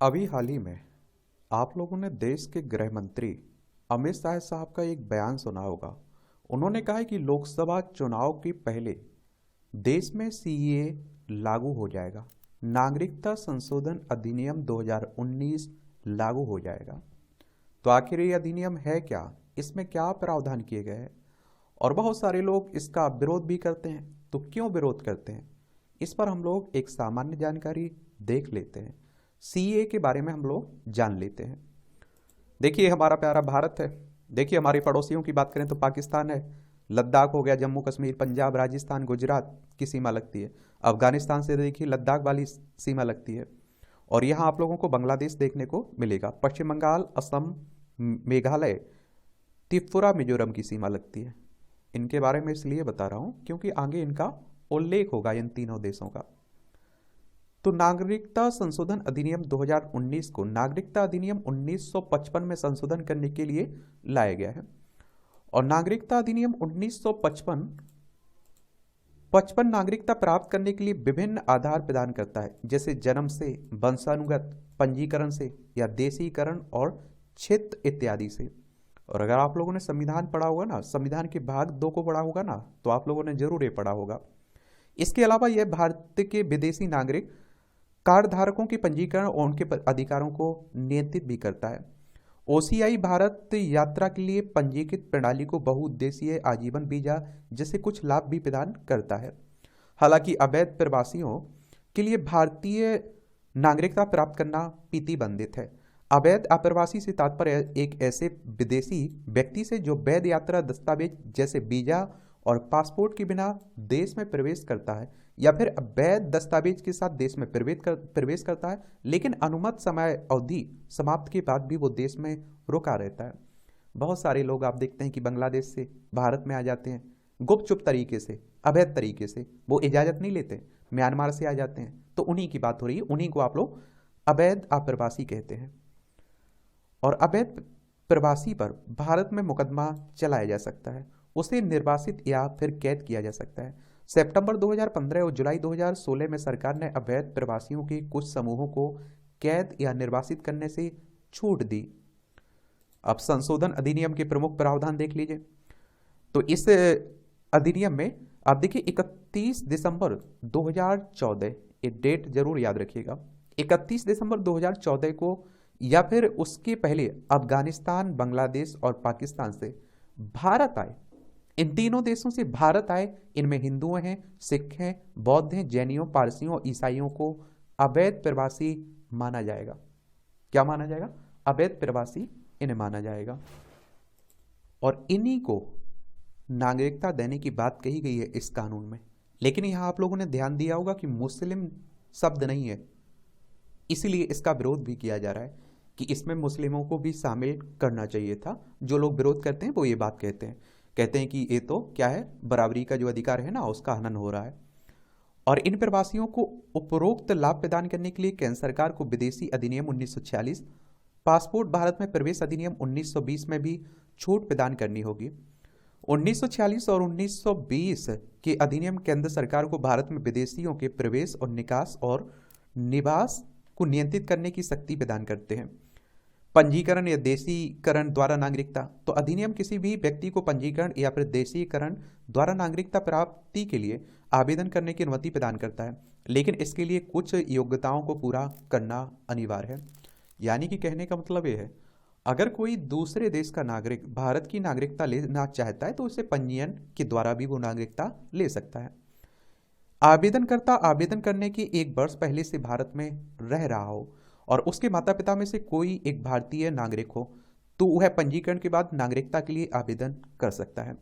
अभी हाल ही में आप लोगों ने देश के गृह मंत्री अमित शाह साहब का एक बयान सुना होगा। उन्होंने कहा है कि लोकसभा चुनाव के पहले देश में सीएए लागू हो जाएगा, नागरिकता संशोधन अधिनियम 2019 लागू हो जाएगा। तो आखिर ये अधिनियम है क्या, इसमें क्या प्रावधान किए गए हैं? और बहुत सारे लोग इसका विरोध भी करते हैं। तो क्यों विरोध करते हैं, इस पर हम लोग एक सामान्य जानकारी देख लेते हैं। सीए के बारे में हम लोग जान लेते हैं। देखिए, हमारा प्यारा भारत है। देखिए, हमारे पड़ोसियों की बात करें तो पाकिस्तान है, लद्दाख हो गया, जम्मू कश्मीर, पंजाब, राजस्थान, गुजरात की सीमा लगती है। अफगानिस्तान से देखिए लद्दाख वाली सीमा लगती है। और यहाँ आप लोगों को बांग्लादेश देखने को मिलेगा। पश्चिम बंगाल, असम, मेघालय, त्रिपुरा, मिजोरम की सीमा लगती है। इनके बारे में इसलिए बता रहा हूँ क्योंकि आगे इनका उल्लेख होगा इन तीनों देशों का। तो नागरिकता संशोधन अधिनियम 2019 को नागरिकता अधिनियम 1955 में संशोधन करने के लिए लाया गया है। और नागरिकता अधिनियम 1955 नागरिकता प्राप्त करने के लिए विभिन्न आधार प्रदान करता है, जैसे जन्म से, वंशानुगत, पंजीकरण से या देशीकरण और क्षेत्र इत्यादि से। और अगर आप लोगों ने संविधान पढ़ा होगा ना, संविधान के भाग 2 को पढ़ा होगा ना, तो आप लोगों ने जरूर ये पढ़ा होगा। इसके अलावा यह भारत के विदेशी नागरिक कार्ड धारकों के पंजीकरण और उनके अधिकारों को नियंत्रित भी करता है। ओसीआई भारत यात्रा के लिए पंजीकृत प्रणाली को बहुउद्देशीय आजीवन वीजा जैसे कुछ लाभ भी प्रदान करता है। हालांकि अवैध प्रवासियों के लिए भारतीय नागरिकता प्राप्त करना प्रतिबंधित है। अवैध अप्रवासी से तात्पर्य एक ऐसे विदेशी व्यक्ति से जो वैध यात्रा दस्तावेज जैसे वीजा और पासपोर्ट के बिना देश में प्रवेश करता है, या फिर अवैध दस्तावेज के साथ देश में प्रवेश करता है, लेकिन अनुमत समय अवधि समाप्त के बाद भी वो देश में रुका रहता है। बहुत सारे लोग आप देखते हैं कि बांग्लादेश से भारत में आ जाते हैं गुपचुप तरीके से, अवैध तरीके से, वो इजाज़त नहीं लेते, म्यांमार से आ जाते हैं। तो उन्हीं की बात हो रही है, उन्हीं को आप लोग अवैध आप्रवासी कहते हैं। और अवैध प्रवासी पर भारत में मुकदमा चलाया जा सकता है, उसे निर्वासित या फिर कैद किया जा सकता है। सितंबर 2015 और जुलाई 2016 में सरकार ने अवैध प्रवासियों के कुछ समूहों को कैद या निर्वासित करने से छूट दी। अब संशोधन अधिनियम के प्रमुख प्रावधान देख लीजिए। तो इस अधिनियम में आप देखिए 31 दिसंबर 2014, ये डेट जरूर याद रखिएगा, 31 दिसंबर 2014 को या फिर उसके पहले अफगानिस्तान, बांग्लादेश और पाकिस्तान से भारत आए, इन तीनों देशों से भारत आए, इनमें हिंदुओं हैं, सिख हैं, बौद्ध हैं, जैनियों, पारसियों और ईसाइयों को अवैध प्रवासी माना जाएगा। क्या माना जाएगा? अवैध प्रवासी इन्हें माना जाएगा। और इन्हीं को नागरिकता देने की बात कही गई है इस कानून में। लेकिन यहां आप लोगों ने ध्यान दिया होगा कि मुस्लिम शब्द नहीं है, इसीलिए इसका विरोध भी किया जा रहा है कि इसमें मुस्लिमों को भी शामिल करना चाहिए था। जो लोग विरोध करते हैं वो ये बात कहते हैं कि ये तो क्या है, बराबरी का जो अधिकार है ना, उसका हनन हो रहा है। और इन प्रवासियों को उपरोक्त लाभ प्रदान करने के लिए केंद्र सरकार को विदेशी अधिनियम 1946, पासपोर्ट भारत में प्रवेश अधिनियम 1920 में भी छूट प्रदान करनी होगी। 1946 और 1920 के अधिनियम केंद्र सरकार को भारत में विदेशियों के प्रवेश और निकास और निवास को नियंत्रित करने की शक्ति प्रदान करते हैं। पंजीकरण या देशीकरण द्वारा नागरिकता, तो अधिनियम किसी भी व्यक्ति को पंजीकरण या फिर देशीकरण द्वारा नागरिकता प्राप्ति के लिए आवेदन करने की अनुमति प्रदान करता है, लेकिन इसके लिए कुछ योग्यताओं को पूरा करना अनिवार्य है। यानी कि कहने का मतलब ये है, अगर कोई दूसरे देश का नागरिक भारत की नागरिकता लेना चाहता है तो उसे पंजीयन के द्वारा भी वो नागरिकता ले सकता है। आवेदनकर्ता आवेदन करने के 1 वर्ष पहले से भारत में रह रहा हो और उसके माता पिता में से कोई एक भारतीय नागरिक हो, तो वह पंजीकरण के बाद नागरिकता के लिए आवेदन कर सकता है।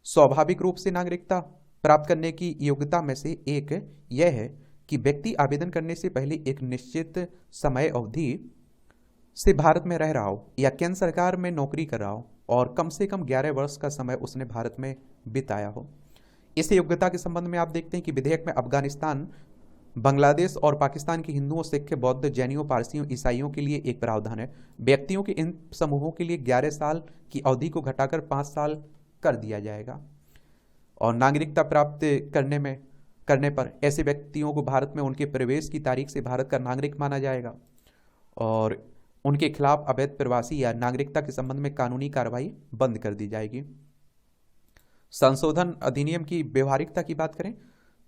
स्वाभाविक रूप से नागरिकता प्राप्त करने की योग्यता में से एक यह है कि व्यक्ति आवेदन करने से पहले एक निश्चित समय अवधि से भारत में रह रहा हो या केंद्र सरकार में नौकरी कर रहा हो और कम से कम 11 वर्ष का समय उसने भारत में बिताया हो। इस योग्यता के संबंध में आप देखते हैं कि विधेयक में अफगानिस्तान, बांग्लादेश और पाकिस्तान के हिंदुओं, सिख, बौद्ध, जैनियों, पारसियों, ईसाइयों के लिए एक प्रावधान है। व्यक्तियों के इन समूहों के लिए 11 साल की अवधि को घटाकर 5 साल कर दिया जाएगा। और नागरिकता प्राप्त करने पर ऐसे व्यक्तियों को भारत में उनके प्रवेश की तारीख से भारत का नागरिक माना जाएगा। और उनके खिलाफ अवैध प्रवासी या नागरिकता के संबंध में कानूनी कार्रवाई बंद कर दी जाएगी। संशोधन अधिनियम की व्यवहारिकता की बात करें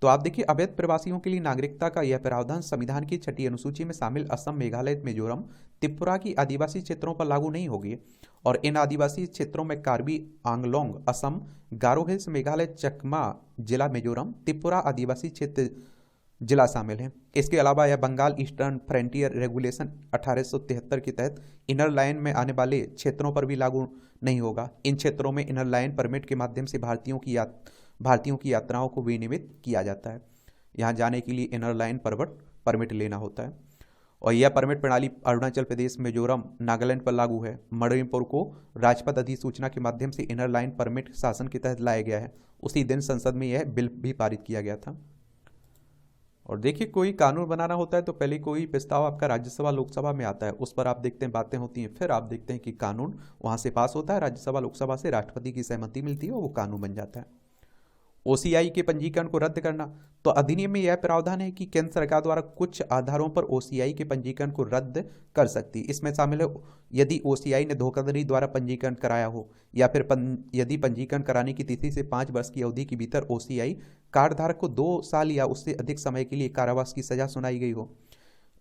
तो आप देखिए, अवैध प्रवासियों के लिए नागरिकता का यह प्रावधान संविधान की 6ठी अनुसूची में शामिल असम, मेघालय, मिजोरम, त्रिपुरा की आदिवासी क्षेत्रों पर लागू नहीं होगी और इन आदिवासी क्षेत्रों में कार्बी आंगलोंग असम, गारो हिल्स मेघालय, चकमा जिला मिजोरम, त्रिपुरा आदिवासी क्षेत्र जिला शामिल है। इसके अलावा यह बंगाल ईस्टर्न फ्रंटियर रेगुलेशन 1873 के तहत इनर लाइन में आने वाले क्षेत्रों पर भी लागू नहीं होगा। इन क्षेत्रों में इनर लाइन परमिट के माध्यम से भारतीयों की यात्राओं को विनियमित किया जाता है। यहाँ जाने के लिए इनर लाइन परमिट लेना होता है और यह परमिट प्रणाली अरुणाचल प्रदेश, मिजोरम, नागालैंड पर लागू है। मणिपुर को राजपत्र अधिसूचना के माध्यम से इनर लाइन परमिट शासन के तहत लाया गया है। उसी दिन संसद में यह बिल भी पारित किया गया था। और देखिए, कोई कानून बनाना होता है तो पहले कोई प्रस्ताव आपका राज्यसभा लोकसभा में आता है, उस पर आप देखते हैं बातें होती हैं, फिर आप देखते हैं कि कानून वहाँ से पास होता है, राज्यसभा लोकसभा से राष्ट्रपति की सहमति मिलती है और वो कानून बन जाता है। ओसीआई के पंजीकरण को रद्द करना, तो अधिनियम में यह प्रावधान है कि केंद्र सरकार द्वारा कुछ आधारों पर ओसीआई के पंजीकरण को रद्द कर सकती है। इसमें शामिल है यदि ओसीआई ने धोखाधड़ी द्वारा पंजीकरण कराया हो या फिर यदि पंजीकरण कराने की तिथि से 5 वर्ष की अवधि के भीतर ओसीआई कार्ड धारक को 2 साल या उससे अधिक समय के लिए कारावास की सजा सुनाई गई हो,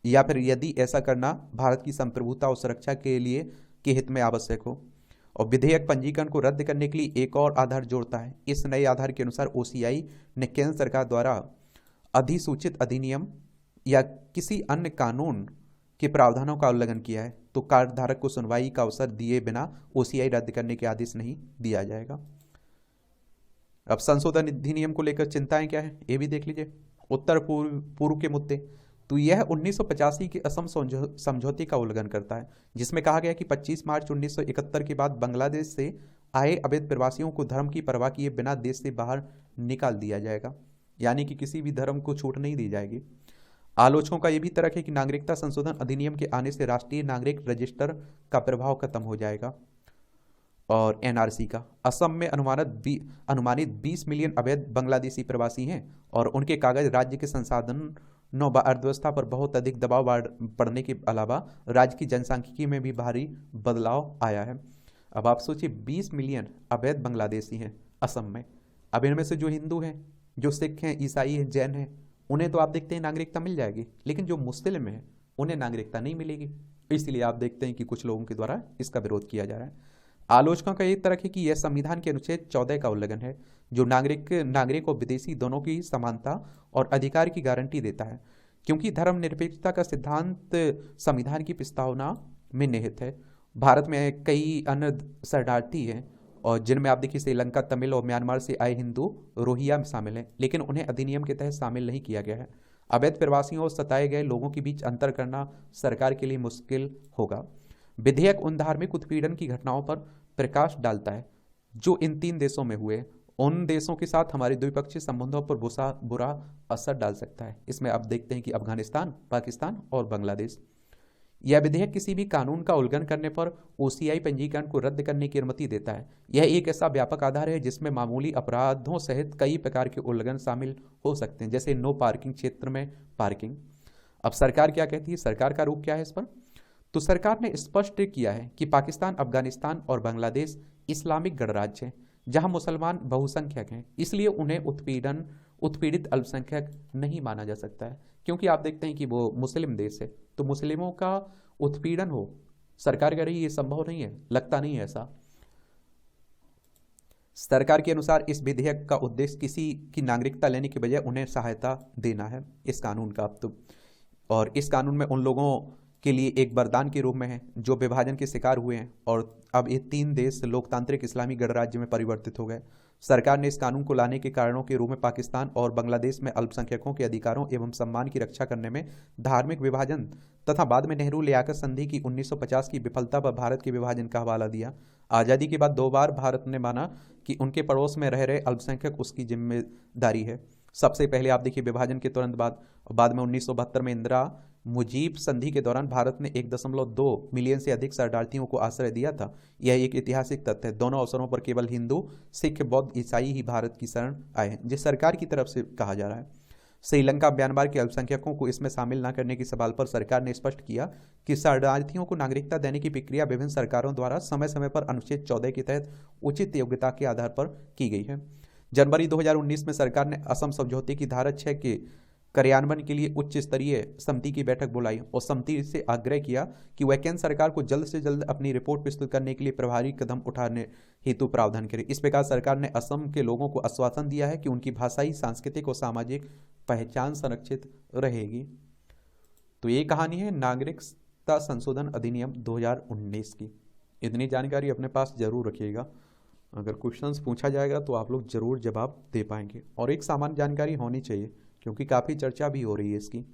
या फिर यदि ऐसा करना भारत की संप्रभुता और सुरक्षा के हित में आवश्यक हो। और विधेयक पंजीकरण को रद्द करने के लिए एक और आधार जोड़ता है। इस नए आधार के अनुसार ओसीआई ने केंद्र सरकार द्वारा अधिसूचित अधिनियम या किसी अन्य कानून के प्रावधानों का उल्लंघन किया है तो कार्ड धारक को सुनवाई का अवसर दिए बिना ओसीआई रद्द करने के आदेश नहीं दिया जाएगा। अब संशोधन अधिनियम को लेकर चिंताएं क्या है, ये भी देख लीजिए। उत्तर पूर्व के मुद्दे, तो यह 1985 के असम समझौते का उल्लंघन करता है, जिसमें कहा गया कि 25 मार्च 1971 के बाद बांग्लादेश से आए अवैध प्रवासियों को धर्म की परवाह किए बिना देश से बाहर निकाल दिया जाएगा, यानी कि किसी भी धर्म को छूट नहीं दी जाएगी। आलोचकों का यह भी तर्क है कि नागरिकता संशोधन अधिनियम के आने से राष्ट्रीय नागरिक रजिस्टर का प्रभाव खत्म हो जाएगा। और एनआरसी का, असम में अनुमानित 20 मिलियन अवैध बांग्लादेशी प्रवासी हैं और उनके कागज राज्य के संसाधनों व अर्थव्यवस्था पर बहुत अधिक दबाव पड़ने के अलावा राज्य की जनसांख्यिकी में भी भारी बदलाव आया है। अब आप सोचिए, 20 मिलियन अवैध बांग्लादेशी हैं असम में। अब इनमें से जो हिंदू हैं, जो सिख हैं, ईसाई हैं, जैन हैं, उन्हें तो आप देखते हैं नागरिकता मिल जाएगी, लेकिन जो मुस्लिम हैं उन्हें नागरिकता नहीं मिलेगी। इसलिए आप देखते हैं कि कुछ लोगों के द्वारा इसका विरोध किया जा रहा है। आलोचकों का यह तर्क है कि यह संविधान के अनुच्छेद 14 का उल्लंघन है, जो नागरिक और विदेशी दोनों की समानता और अधिकार की गारंटी देता है, क्योंकि धर्मनिरपेक्षता का सिद्धांत संविधान की प्रस्तावना में निहित है। भारत में कई अन्य शरणार्थी हैं और जिनमें आप देखिए श्रीलंका, तमिल और म्यांमार से आए हिंदू रोहिंग्या में शामिल हैं, लेकिन उन्हें अधिनियम के तहत शामिल नहीं किया गया है। अवैध प्रवासियों और सताए गए लोगों के बीच अंतर करना सरकार के लिए मुश्किल होगा। विधेयक उन धार्मिक उत्पीड़न की घटनाओं पर प्रकाश डालता है जो इन 3 देशों में हुए। उन देशों के साथ हमारे द्विपक्षीय संबंधों पर बुरा असर डाल सकता है। इसमें आप देखते हैं कि अफगानिस्तान, पाकिस्तान और बांग्लादेश। यह विधेयक किसी भी कानून का उल्लंघन करने पर ओसीआई पंजीकरण को रद्द करने की अनुमति देता है। यह एक ऐसा व्यापक आधार है जिसमें मामूली अपराधों सहित कई प्रकार के उल्लंघन शामिल हो सकते हैं, जैसे नो पार्किंग क्षेत्र में पार्किंग। अब सरकार क्या कहती है, सरकार का रुख क्या है इस पर? तो सरकार ने स्पष्ट किया है कि पाकिस्तान, अफगानिस्तान और बांग्लादेश इस्लामिक गणराज्य हैं जहां मुसलमान बहुसंख्यक हैं, इसलिए उन्हें उत्पीड़ित अल्पसंख्यक नहीं माना जा सकता है, क्योंकि आप देखते हैं कि वो मुस्लिम देश है, तो मुस्लिमों का उत्पीड़न हो, सरकार कह रही है ये संभव नहीं है, लगता नहीं है ऐसा। सरकार के अनुसार इस विधेयक का उद्देश्य किसी की नागरिकता लेने के बजाय उन्हें सहायता देना है, इस कानून का। अब तो और इस कानून में उन लोगों के लिए एक वरदान के रूप में है जो विभाजन के शिकार हुए हैं और अब ये 3 देश लोकतांत्रिक इस्लामी गणराज्य में परिवर्तित हो गए। सरकार ने इस कानून को लाने के कारणों के रूप में पाकिस्तान और बांग्लादेश में अल्पसंख्यकों के अधिकारों एवं सम्मान की रक्षा करने में धार्मिक विभाजन तथा बाद में नेहरू लियाकत संधि की 1950 की विफलता पर भारत के विभाजन का हवाला दिया। आज़ादी के बाद 2 बार भारत ने माना कि उनके पड़ोस में रह रहे अल्पसंख्यक उसकी जिम्मेदारी है। सबसे पहले आप देखिए विभाजन के तुरंत बाद में 1972 में इंदिरा मुजीब संधि के दौरान भारत ने 1.2 मिलियन से अधिक शरणार्थियों को आश्रय दिया था। यह एक ऐतिहासिक तथ्य है। दोनों अवसरों पर केवल हिंदू, सिख, बौद्ध, ईसाई ही भारत की शरण आए हैं, जिस सरकार की तरफ से कहा जा रहा है। श्रीलंका म्यांमार के अल्पसंख्यकों को इसमें शामिल न करने के सवाल पर सरकार ने स्पष्ट किया कि शरणार्थियों को नागरिकता देने की प्रक्रिया विभिन्न सरकारों द्वारा समय समय पर अनुच्छेद 14 के तहत उचित योग्यता के आधार पर की गई है। जनवरी 2019 में सरकार ने असम समझौते की धारा 6 के कार्यान्वयन के लिए उच्च स्तरीय समिति की बैठक बुलाई और समिति से आग्रह किया कि वह केंद्र सरकार को जल्द से जल्द अपनी रिपोर्ट प्रस्तुत करने के लिए प्रभावी कदम उठाने हेतु प्रावधान करे। इस प्रकार सरकार ने असम के लोगों को आश्वासन दिया है कि उनकी भाषाई, सांस्कृतिक और सामाजिक पहचान संरक्षित रहेगी। तो ये कहानी है नागरिकता संशोधन अधिनियम 2019 की। इतनी जानकारी अपने पास जरूर रखिएगा, अगर क्वेश्चंस पूछा जाएगा तो आप लोग जरूर जवाब दे पाएंगे। और एक सामान्य जानकारी होनी चाहिए क्योंकि काफ़ी चर्चा भी हो रही है इसकी।